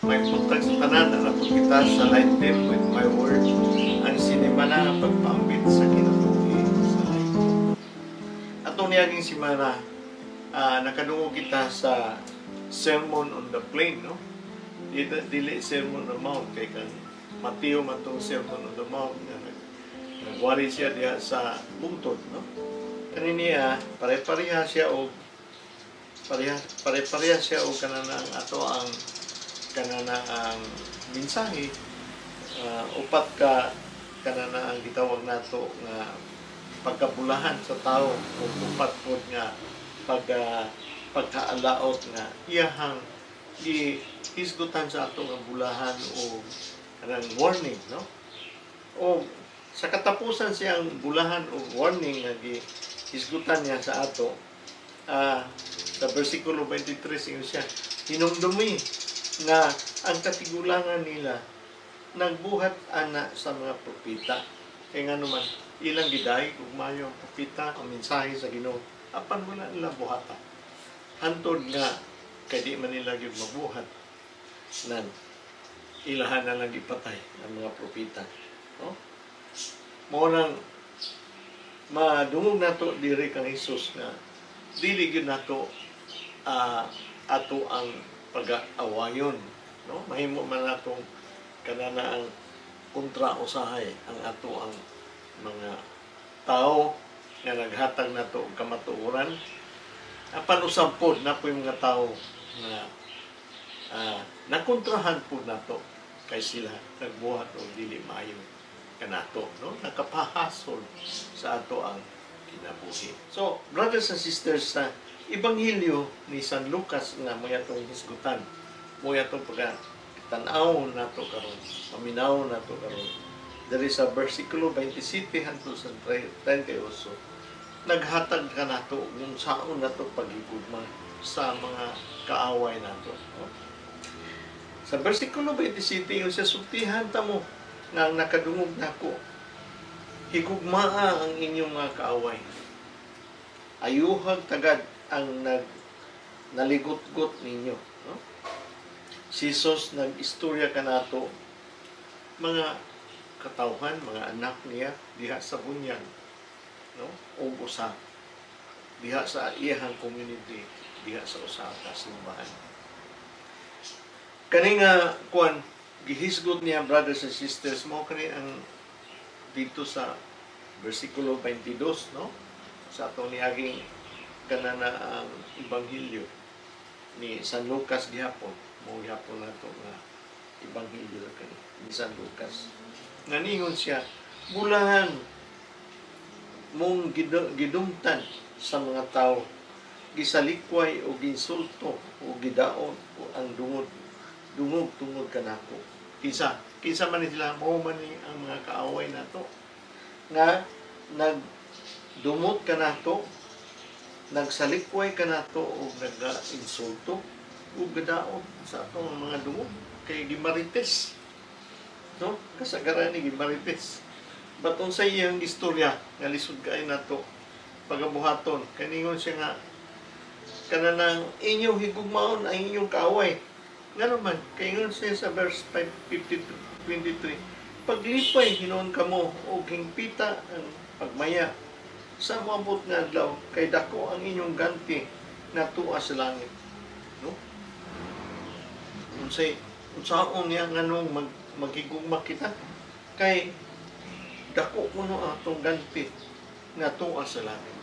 may puntag sa tanan na nato kita sa light them with my word ang sinimana nga pagpaambit sa kinabuhi sa light. Atong niyaging simana nakadungo kita sa Sermon on the Plain, no? Dili Sermon on the Mount kay kan Mateo man tong Sermon on the Mount nga nagwari siya diha sa bungtod, no? Kaniniya pare-pareha siya og pare-pareha siya og kanana ang ato ang kanana ang mensahe upat ka kanana ang gitawag nato nga pagkabulahan sa tao o upat pod nga pagkaalaot nga iyahang hisgutan sa ato nga bulahan o kanang warning, no? O sa katapusan siyang bulahan o warning nga hisgutan niya sa ato sa versikulo 23 siya hinumdumi nga ang katigulangan nila nagbuhat ana sa mga propeta kay nga naman ilang giday ug maayo ang propeta ang mensahe sa Ginoo apan wala nila buhatan hantod nga kay di man nila gyud mabuhat nan ilahan na lang ipatay ang mga propeta, no? Mao nang madungog nato diri kang Hesus nga dili gyud nato ato ang pag-awayon, no? Mahimo man natong kanana ang kontra usahay ang ato ang mga tao nga naghatag nato og kamatuoran apan usab pod na po yung mga tao nga nakontrahan po nato kay sila nagbuhat og dili maayo kanato, no? Nakapahasol sa ato ang kinabuhi. So, brothers and sisters, sa Ebanghelyo ni San Lucas nga mo yatong hisgutan, mo yatong pagka-tanaw nato karon, paminaw nato karon. Diri sa versikulo 27 hangtod sa 38, naghatag ka nato kung saan nato paghigugma sa mga kaaway nato, no? Sa versikulo 27 yung siya sultihan ta mo nga nakadungog nako higugmaa ang inyong mga kaaway, ayuhag tagad ang naligot-got ninyo, no? Si Jesus nag-istorya kanato mga katawhan, mga anak niya diha sa bunyag, no? O usa diha sa iyang community, diha sa usa ka simbahan. Kani nga kuan gihisgot niya, brothers and sisters, mo kani ang dito sa versikulo 22, no? Sa atong niaging kanana ang Ebanghelyo ni San Lucas gihapon, mo gihapon nato nga Ebanghelyo kani ni San Lucas. Naningon siya, bulahan mong gidumtan sa mga tao, gisalikway o ginsulto o gidaon o ang dungog tungod kanako. Kinsa man sila, mao man ni ang mga kaaway nato nga nagdumot kanato, nagsalikway kanato o nag-insulto o gadaon sa atong mga dungog kay gimarites, no? Kasagaran ni gimarites. Baton sa iyang istorya nga lisod kay nato pagabuhaton, kaningon siya nga kananang inyong higugmaon ang inyong kaaway. Nga naman, kaingon siya sa verse 23, paglipay hinoon kamo o hingpita ang pagmaya sa maabot nga adlaw kay dako ang inyong ganti na tuwa sa langit, no? Unsaon niya nganong maghigugma kita kay dako kuno atong ganti na tuwa sa langit.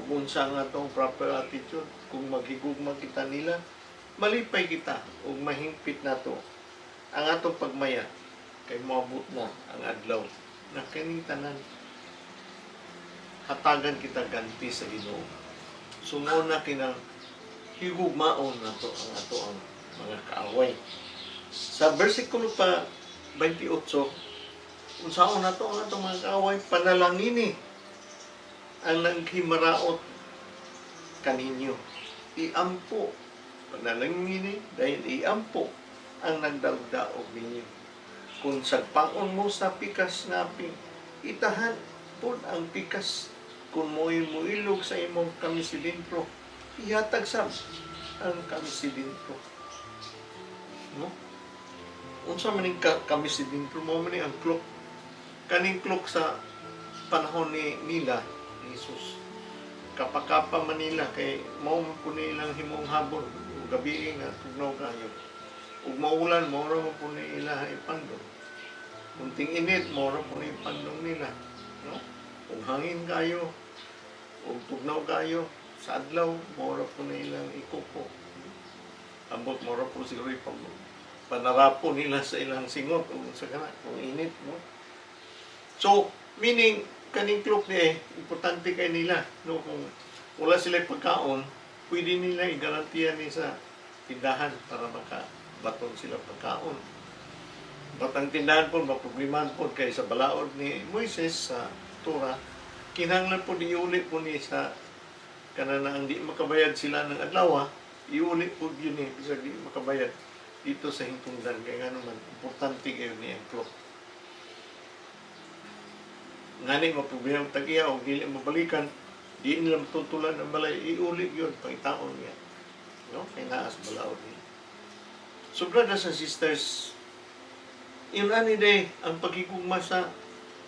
Kung unsa nga atong proper attitude, kung maghigugma kita nila, malipay kita o mahingpit nato ang atong pagmaya kay moabot na ang adlaw na kining tanan hatagan kita ganti sa Ginoo. Sungo na kinang higugmaon nato ang mga kaaway. Sa bersikulo pa 28, unsaon nato ang atong mga kaaway, panalangini ang naghimaraot kaninyo, iampo panalangini dahil iampo ang nagdaog-daog ninyo. Kung sagpaon mo sa pikas nga itahan pod ang pikas. Kung mo'y muilog sa imong kamisilintro, ihatag sab ang kamisilintro. no? Unsa man ning kami si dentro mo man ang clock. Kaning clock sa panahon nila ni Jesus. Kapakapa Manila kay mao man po nilang himong habon ug gabi nga tugnaw kayo. Ug maulan mao ra man po nila ipandong. Kunting init mao ra po ni ipandong nila, no? Ug hangin kayo, ug tugnaw kayo sa adlaw mao ra po nilang ikupo. Ambot mao ra po siguro panarapo nila sa ilang singot ug sa kana kung init, no? So meaning kaning clock importante kay nila, no? Kung wala sila pagkaon, pwede nila i-garantiya ni sa tindahan para makabaton sila pagkaon. But ang tindahan po, maproblemahan po kay sa balaod ni Moises sa Torah, kinahanglan po iuli po ni sa kanana ang di makabayad sila ng adlaw, iuli po yun bisa di makabayad dito sa hintungdan. Kaya nga naman, importante kayo ni ang clock. Ngani maproblema tagiya o dili mabalikan, di nila matutulan ng balay, iuli yun, pangitaon niya. No? Kaya naas balaod niya. So brothers and sisters, yun ani day ang pagkikugma sa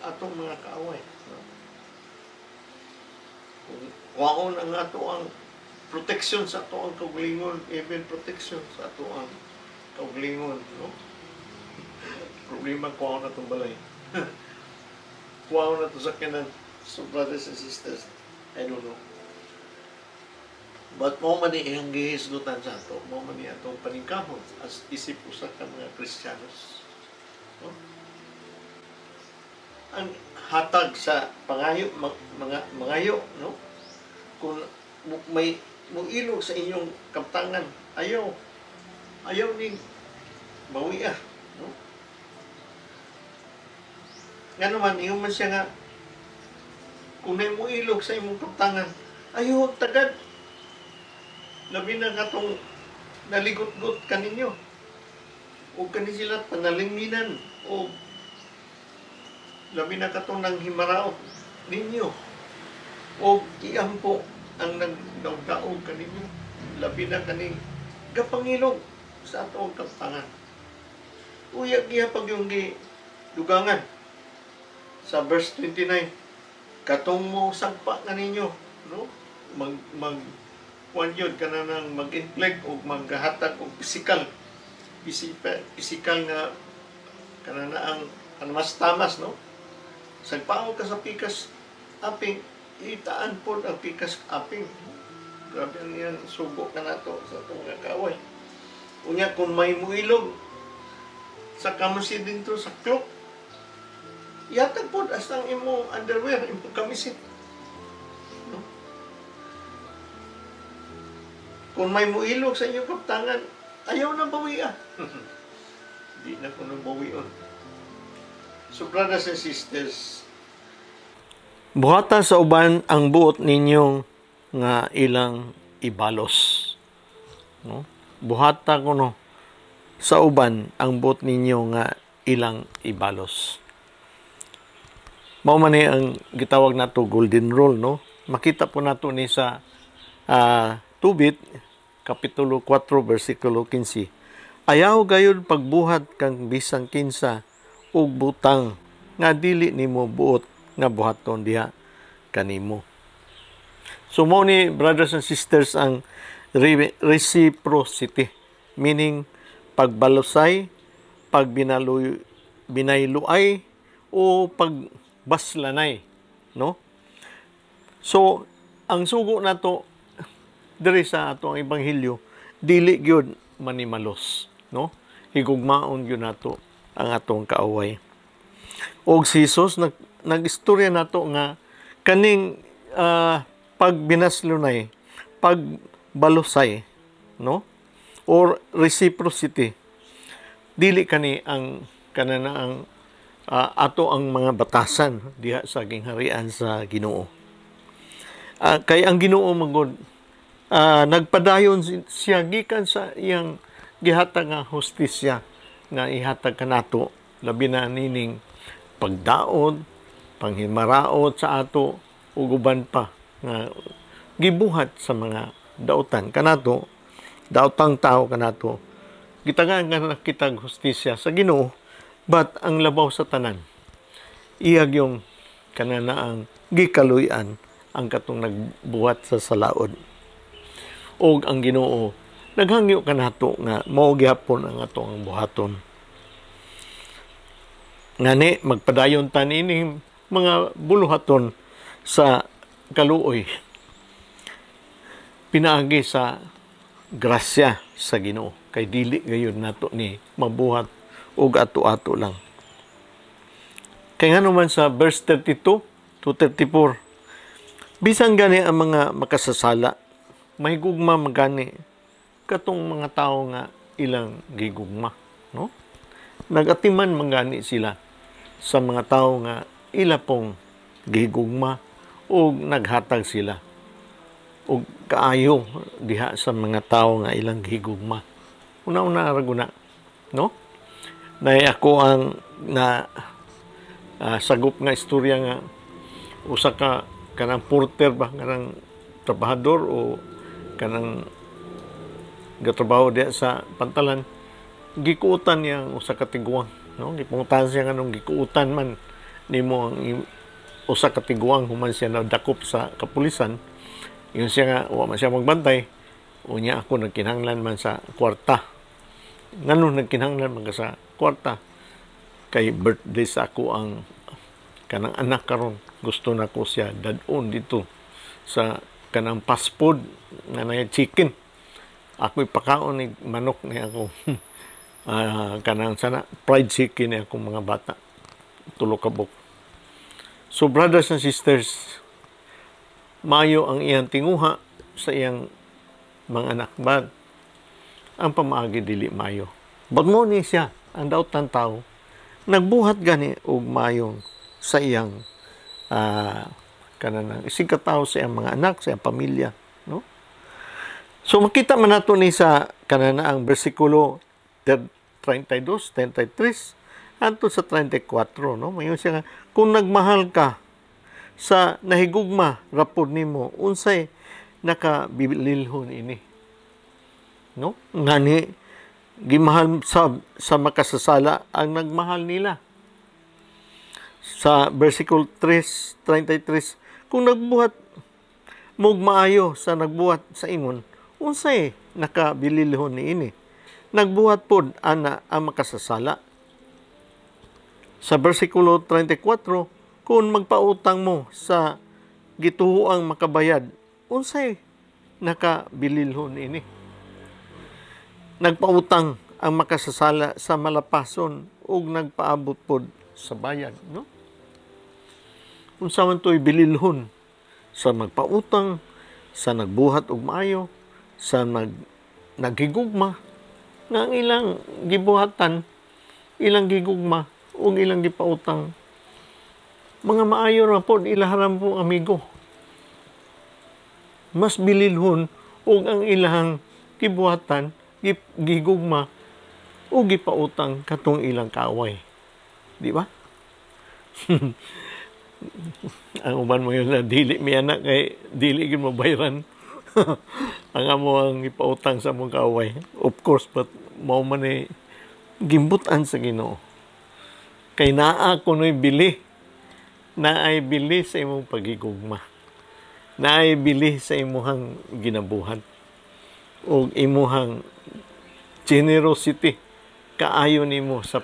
atong mga kaaway. No? Kung waon ang ato ang protection sa ato ang kaugalingon, even protection sa ato ang kaugalingon. No? Problema ko na itong balay. Kuwaw na ito sa kanan. So brothers and sisters, I don't know. But mo man ang gihisgutan sa ato, mo man atong paningkamon as isip usa ka mga Kristiyanos. No? Ang hatag sa pangayo, mangayo, no? Kung may muilog sa inyong kaptangan, ayaw ning bawiya, no? Nga naman, iyo man siya nga, kung na mo ilog sa imong kaptangan, ayaw huwag tagad. Labi na katong naligot-got kaninyo. O kani sila panalinginan. O labi na katong nang himaraot ninyo. O iampo ang nagdaog-daog kaninyo. Labi na kaning gapangilog sa atong kaptangan. Uyag giya pag yung dugangan. Sa verse 29, katong mo sagpa nga ninyo, no? Kuan yun, kanang mag-inflict o maghahatag o physical nga kanang ang mas tamas, no? Sagpao ka sa pikas aping, itaan po ang pikas aping. Grabe yan, subo ka na to sa itong mga kaaway. Unya, kung may muilog sa kamusin dito sa clock, yatag po as ang imong underwear, imong kamisit. No? Kung may muilog sa inyong kaptangan, ayaw na bawian. Di na ko nang bawion. So brothers and sisters, buhatan sa uban ang buot ninyong nga ilang ibalos. No? Buhata ko no sa uban ang buot ninyo nga ilang ibalos. Mao man ang gitawag nato golden rule, no? Makita po nato ni sa Tubit kapitulo 4 bersikulo 15. Ayaw gayud pagbuhat kang bisang kinsa ug butang nga dili nimo buot nga buhaton diha kanimo. So mo ni brothers and sisters ang reciprocity, meaning pagbalusay, binayluay o pagbaslanay, no? So ang sugo nato diri sa atong ebanghelyo dili gyud manimalos, no? Higugmaon gyud nato ang atong kaaway. Og si Jesus nag-istorya nato nga kaning pagbinaslunay, pagbalusay, no? Or reciprocity, dili kani ang kanana ang ato ang mga batasan diha sa gingharian sa Ginoo. Kay ang Ginoo magod nagpadayon siya gikan sa iyang gihatag nga hustisya nga ihatag kanato, labi na nining pagdaod, panghimaraot sa ato ug uban pa nga gibuhat sa mga daotan kanato, daotang tao kanato gitagaan ka na kitag hustisya sa Ginoo, but ang labaw sa tanan, iyag yung kananaang gikaluyan ang katong nagbuhat sa salaod. O ang Ginoo, naghangyo ka nato nga mao gyapon ang atong buhaton. Ngani, magpadayon ta nining mga buluhaton sa kaluoy, pinaagi sa grasya sa Ginoo, kay dili gayon nato ni mabuhat og ato-ato lang. Kaya nga naman sa verse 32 to 34, bisan gani ang mga makasasala, mahigugma magani katong mga tao nga ilang gigugma, no? Nagatiman magani sila sa mga tao nga ila pong gigugma o naghatag sila o kaayo diha sa mga tao nga ilang gigugma. Una-una araguna, no? Na ako ang sagop nga istorya nga usa ka kanang porter ba, kanang trabahador o kanang gatrabaho diha sa pantalan, gikuutan niya usa ka tiguang, no? Gipungutan siya nganong gikuutan man nimo ang usa ka tiguang human siya nadakop sa kapulisan. Yun siya nga, wa man siya magbantay. Unya ako nagkinahanglan man sa kwarta. Ngano nagkinahanglan man ka sa kwarta? Kay birthday sa ako ang kanang anak karon. Gusto na ko siya dadon dito sa kanang fast food nga na chicken. Ako ipakaon ni manok ni ako. Kanang sana fried chicken ni akong mga bata. Tulo ka buk. So brothers and sisters, maayo ang iyang tinguha sa iyang mga anak, but ang pamaagi dili maayo. Bagmo ni siya, ang daotan tao, nagbuhat gani og maayo sa iyang kanang isig katao sa iyang mga anak, sa iyang pamilya, no? So makita man nato ni sa kanana ang bersikulo 32, 33 anto sa 34, no? Mayon siya nga, kung nagmahal ka sa nahigugma rapod nimo, unsay nakabililhon ini, no? Ngani gimahal sa makasasala ang nagmahal nila. Sa versicle 3:33, kung nagbuhat mog maayo sa nagbuhat sa ingon, unsay nakabililhon niini? Nagbuhat pod ana ang makasasala. Sa versikulo 34, kung magpautang mo sa gituoang makabayad, unsay nakabililhon ini? Nagpautang ang makasasala sa malapason ug nagpaabot pod sa bayad, no? Unsa man to'y bililhon sa magpautang, sa nagbuhat og maayo, sa naghigugma, nga ang ilang gibuhatan, ilang gigugma ug ilang gipautang, mga maayo ra pod ilaharan po amigo. Mas bililhon ug ang ilahang gibuhatan, gigugma o gipautang katong ilang kaaway. Di ba? Ang uban mo yun na dili mi anak kay dili gyud mabayran. Ang amo ang gipautang sa mong kaaway. Of course, but mao man ni gimbutan sa Ginoo. Kay naa kunoy bili. Naay bili sa imong pagigugma. Naay bili sa imong ginabuhat. O imong generosity. Kaayo nimo sa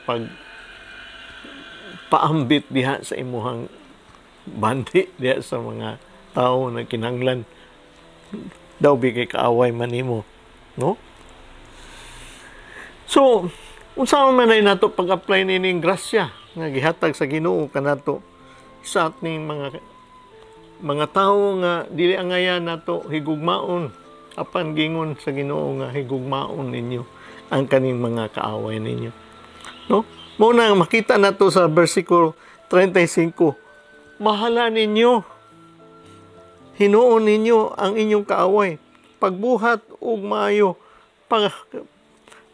paambit diha sa imong bandi diha sa mga tao na kinahanglan. Daw bigay kaaway man nimo, no? So, unsa man ay nato pag-apply nining grasya nga gihatag sa Ginoo kanato sa ating mga tao nga dili angayan nato higugmaon apan gingon sa Ginoo nga higugmaon ninyo ang kaning mga kaaway ninyo, no? Muna makita nato sa versikulo 35, mahala ninyo, hinuon ninyo ang inyong kaaway, pagbuhat ug maayo,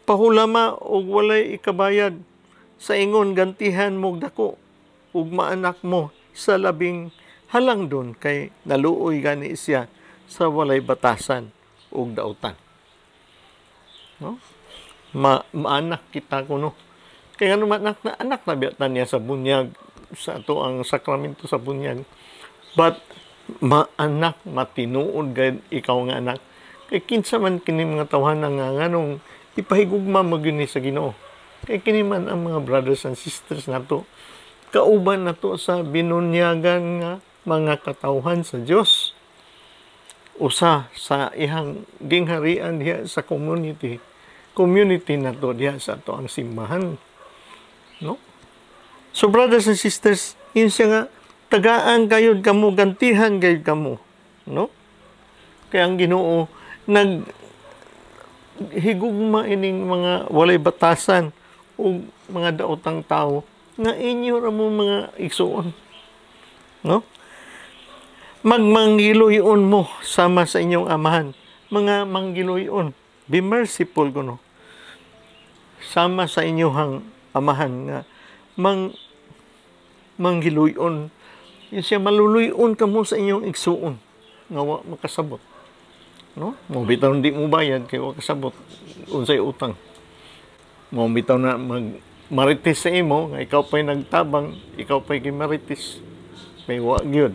pahulama ug walay ikabayad, sa ingon gantihan mo dako ug maanak mo sa labing halangdon, kay naluoy gani siya sa walay batasan ug dautan, no? maanak kita kuno. Kaya naman anak na biyatan niya sa bunyag, sa ato ang sakramento sa bunyag. But maanak, matinuod gayud ikaw nga anak. Kay kinsa man kini mga tawhanan nga nganong ipahigugma mo gyud sa Ginoo. Kay kini man ang mga brothers and sisters nato kauban nato sa binunyagan nga mga katawhan sa Dios. Usa sa ihang gingharian diha sa community nato diha sa ato ang simbahan. No? So brothers and sisters, yun siya nga tagaan kayod kamo, gantihan kayod kamo, no? Kaya ang Ginoo higugma ining mga walay batasan o mga daotang tao nga inyo ra mo mga igsuon, no? Magmanggiloyon mo sama sa inyong amahan, mga manggiloyon, be merciful kuno sama sa inyong amahan nga manggiloyon. Yun siya, maluluyon ka mo sa inyong igsuon nga wa makasabot, no? Mo bitaw hindi mo bayad kay wa kasabot unsay utang. Mo bitaw na marites sa imo nga ikaw pa'y nagtabang, ikaw pa'y gimarites, may wa gyud,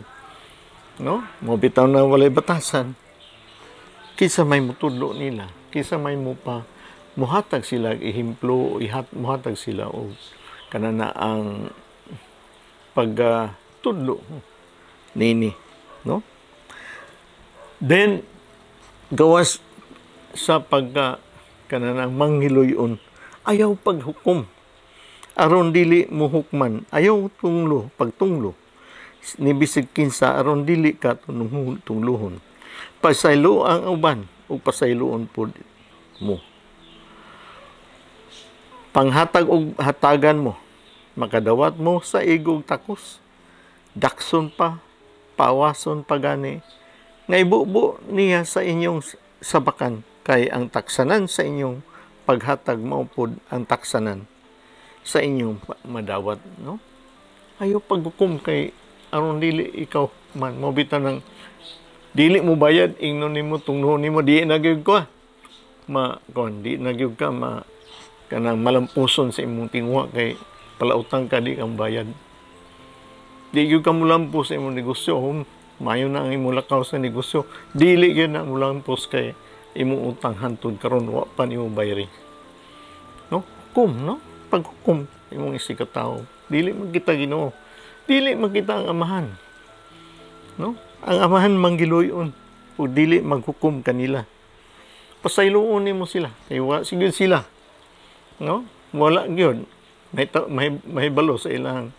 no? Mo bitaw na walay batasan, kisa may mutudlo nila, kisa may mo pa muhatag sila ihimplo, muhatag sila o kanana ang pagtudlo nini, no? Then gawas sa kananang manghiloyon, ayaw paghukom aron dili mo hukman, ayaw pagtunglo ni bisig kinsa aron dili ka tunglohon, pasaylo ang uban ug pasayloon pod mo, panghatag og hatagan mo, makadawat mo sa igog takos, dakson pa, pawason pa gani, nga ibubo niya sa inyong sabakan, kay ang taksanan sa inyong paghatag maupod ang taksanan sa inyong madawat, no? Ayaw paghukom kay aron dili ikaw man mobita ng dili mo bayad, ingnon nimo, tunglohon nimo, di na gyud ko di na gyud ka kanang malampuson sa imong tingwa kay palautang ka di kang bayad. Di gyud ka mulampos sa imong negosyo, mayo na ang imong lakaw sa negosyo, dili gyud na mulampos kay imong utang hantod karon wa pa nimo bayari, no? Hukom, no? Paghukom imong isig ka tawo, dili magkita Ginoo, dili magkita ang amahan, no? Ang amahan manggiloyon o dili maghukom kanila, pasayloon nimo sila kay wa sigud sila, no? Wala gyud may balo sa ilahang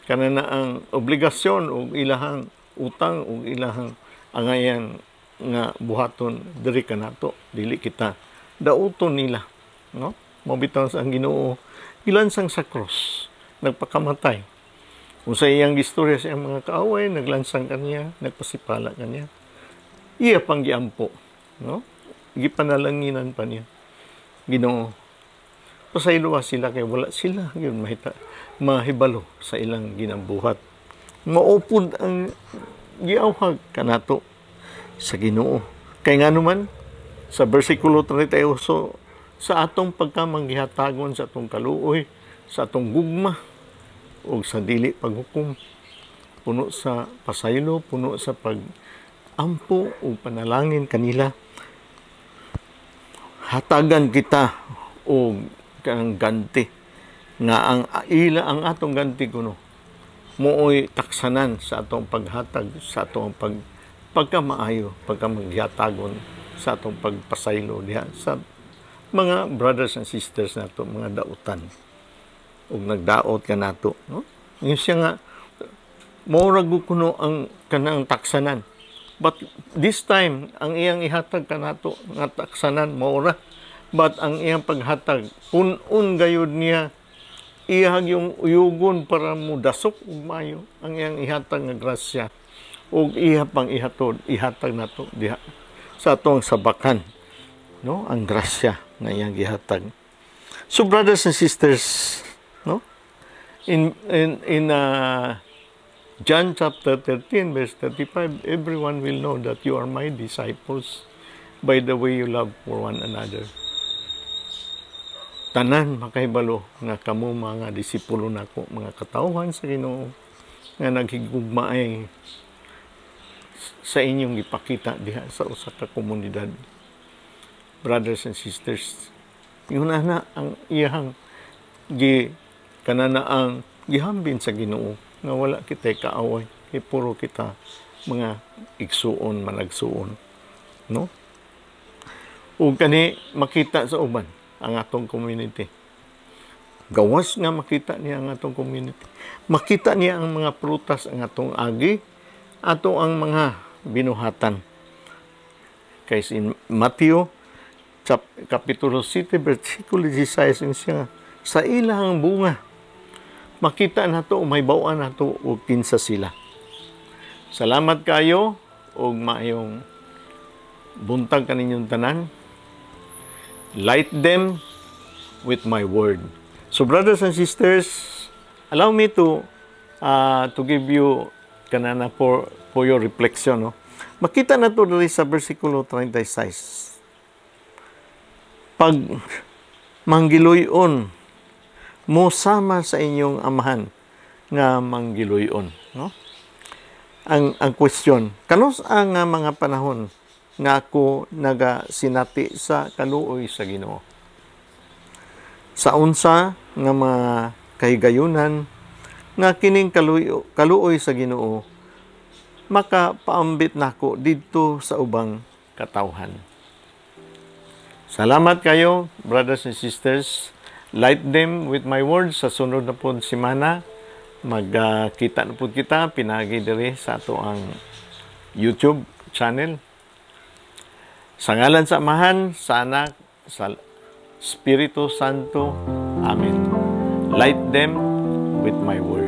kanana ang obligasyon o ilahang utang o ilahang angayan nga buhaton diri kanato, dili kita dauton nila, no? Mabitaw sa ang Ginoo gilansang sa cross, nagpakamatay. Kung sa iyang gistorya sa iyang mga kaaway, naglansang kaniya, nagpasipala kaniya, iya pang giampo, no? Gipanalanginan pa niya Ginoo, pasayloa sila kay wala sila yun mahibalo sa ilang ginambuhat. Maupod ang giawhag kanato sa Ginoo. Kay nga naman sa bersikulo 38, sa atong pagkamanggihatagon sa atong kaluoy, sa atong gugma o sa dili paghukom, puno sa pasaylo, puno sa pagampo o panalangin kanila, hatagan kita o kanang ganti nga ang atong ganti kuno mooy taksanan sa atong paghatag, sa atong pagkamaayo, pagkamaghatagon, sa atong pagpasaylo diha sa mga brothers and sisters nato, mga dautan ug nagdaot ka nato, no? Yung siya nga maurag kuno ang kanang taksanan, but this time ang iyang ihatag kanato nga taksanan maura, but ang iyang paghatag punon gayud niya iyang yung uyugon para mo dasok ug maayo ang iyang ihatag nga grasya ug iya pang ihatag nato diha sa atong sabakan, no? Ang grasya nga iyang gihatag. So brothers and sisters, no? In John chapter 13 verse 35, everyone will know that you are my disciples by the way you love for one another. tanan makahibalo nga kamo mga disipulo nako, mga katawhan sa Ginoo nga naghigugmaay sa inyong ipakita diha sa usa ka komunidad. Brothers and sisters, yun na ang iyang kanana ang gihambin sa Ginoo nga wala kita kaaway, kay puro kita mga igsuon, managsuon, no? Ug kani makita sa uban ang atong community. Gawas nga makita niya ang atong community. Makita niya ang mga prutas ang atong agi, ato ang mga binuhatan. Kay in Matthew Kapitulo 7, versikulo 16, siya sa ilang bunga, makita nato, may bawaan nato, o kinsa sila. Salamat kayo, o maayong buntag kaninyong tanan. Light them with my word. So brothers and sisters, allow me to give you kanana for your reflection. No? Makita na to dali sa versikulo 36. Pag manggiluyon mo sama sa inyong amahan nga manggiluyon. No? Ang question, kanos ang mga panahon nga ako nagasinati sa kaluoy sa Ginoo. Sa unsa nga mga kahigayunan nga kining kaluoy sa Ginoo makapaambit nako didto sa ubang katawhan. Salamat kayo, brothers and sisters. Light them with my words. Sa sunod na po simana, magkita na po kita, pinagi diri sa ato ang YouTube channel. Sa ngalan sa Amahan, sa Anak, sa Espiritu Santo. Amen. Light them with my word.